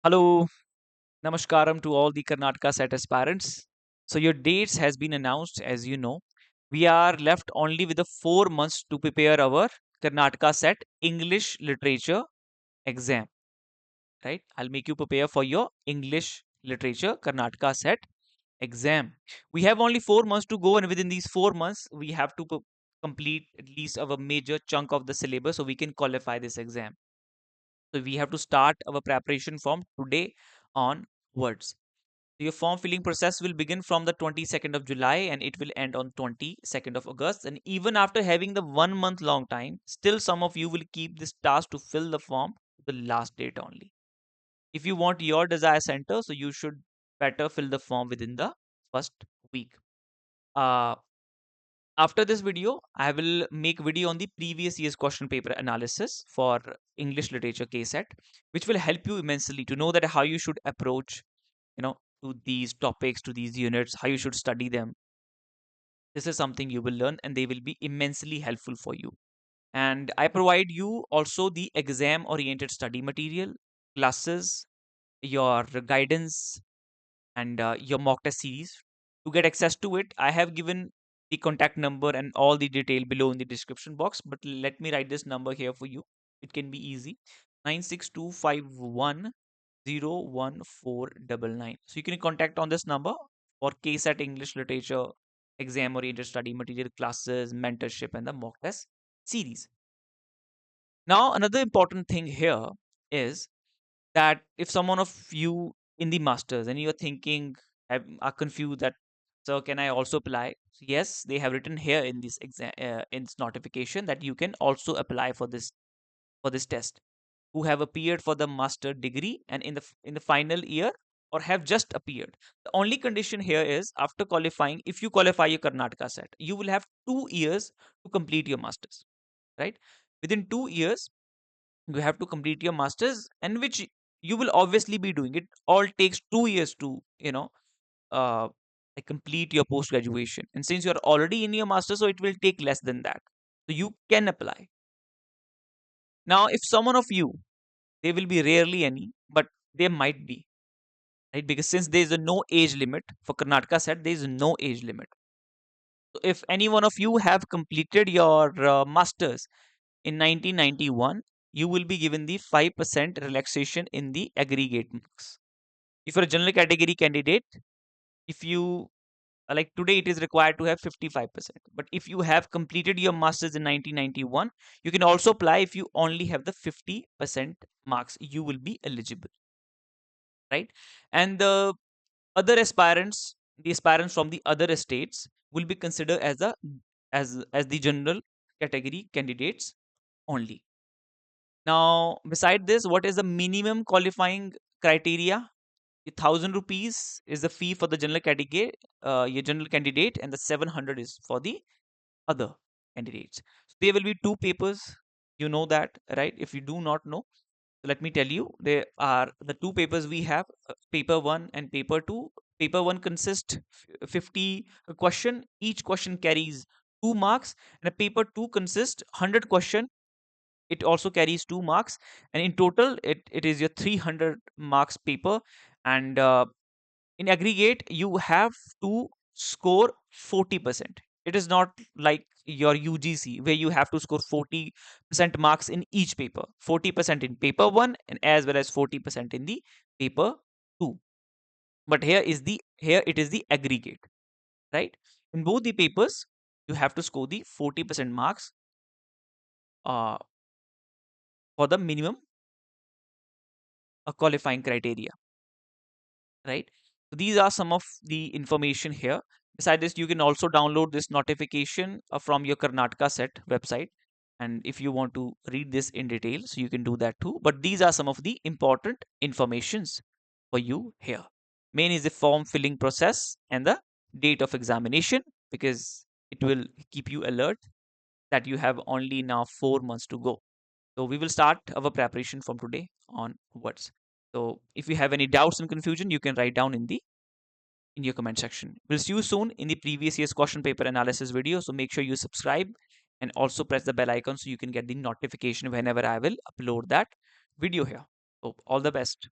Hello, namaskaram to all the Karnataka SET aspirants. So your dates has been announced, as you know. We are left only with the 4 months to prepare our Karnataka SET English Literature exam. Right? I'll make you prepare for your English Literature Karnataka SET exam. We have only 4 months to go, and within these 4 months, we have to complete at least our major chunk of the syllabus so we can qualify this exam. So we have to start our preparation from today onwards. Your form filling process will begin from the 22nd of July and it will end on 22nd of August. And even after having the 1 month long time, still some of you will keep this task to fill the form to the last date only. If you want your desired center, so you should better fill the form within the first week. Uh, After this video, I will make video on the previous year's question paper analysis for English literature KSET, which will help you immensely to know that how you should approach, to these topics, to these units, how you should study them. This is something you will learn and they will be immensely helpful for you. And I provide you also the exam oriented study material, classes, your guidance, and your mock test series. To get access to it, I have given the contact number and all the detail below in the description box. But let me write this number here for you. It can be easy: 96251 01499. So you can contact on this number for KSET English Literature exam oriented study material, classes, mentorship, and the mock test series. Now, another important thing here is that if someone of you in the masters and you're thinking, are confused that, so can I also apply? So yes, they have written here in this exam, in this notification, that you can also apply for this test, who have appeared for the master degree and in the final year or have just appeared. The only condition here is, after qualifying, if you qualify your Karnataka set, you will have 2 years to complete your masters, right? Within 2 years you have to complete your masters, and which you will obviously be doing. It all takes 2 years to uh, complete your post graduation, and since you're already in your master, so it will take less than that, so you can apply. Now if someone of you, there will be rarely any, but there might be, right? Because since there is a no age limit for Karnataka set, there is no age limit. So if any one of you have completed your masters in 1991, you will be given the 5% relaxation in the aggregate marks. If you're a general category candidate, if you like today, it is required to have 55%. But if you have completed your masters in 1991, you can also apply. If you only have the 50% marks, you will be eligible, right? And the aspirants from the other states will be considered as the general category candidates only. Now, beside this, what is the minimum qualifying criteria? 1,000 rupees is the fee for the general category, your general candidate, and the 700 is for the other candidates. So there will be two papers. You know that, right? If you do not know, so let me tell you, there are the two papers we have: paper one and paper two. Paper one consists 50 question. Each question carries 2 marks, and a paper two consists 100 question. It also carries 2 marks, and in total it is your 300 marks paper. And in aggregate you have to score 40%. It is not like your UGC where you have to score 40% marks in each paper, 40% in paper 1 and as well as 40% in the paper 2. But here it is the aggregate, right? In both the papers you have to score the 40% marks uh, for the minimum qualifying criteria, right? So these are some of the information here. Besides this, you can also download this notification from your Karnataka set website. And if you want to read this in detail, so you can do that too. But these are some of the important informations for you here. Main is the form filling process and the date of examination, because it will keep you alert that you have only now 4 months to go. So we will start our preparation from today onwards. So if you have any doubts and confusion, you can write down in your comment section. We'll see you soon in the previous year's question paper analysis video. So make sure you subscribe and also press the bell icon so you can get the notification whenever I will upload that video here. So all the best.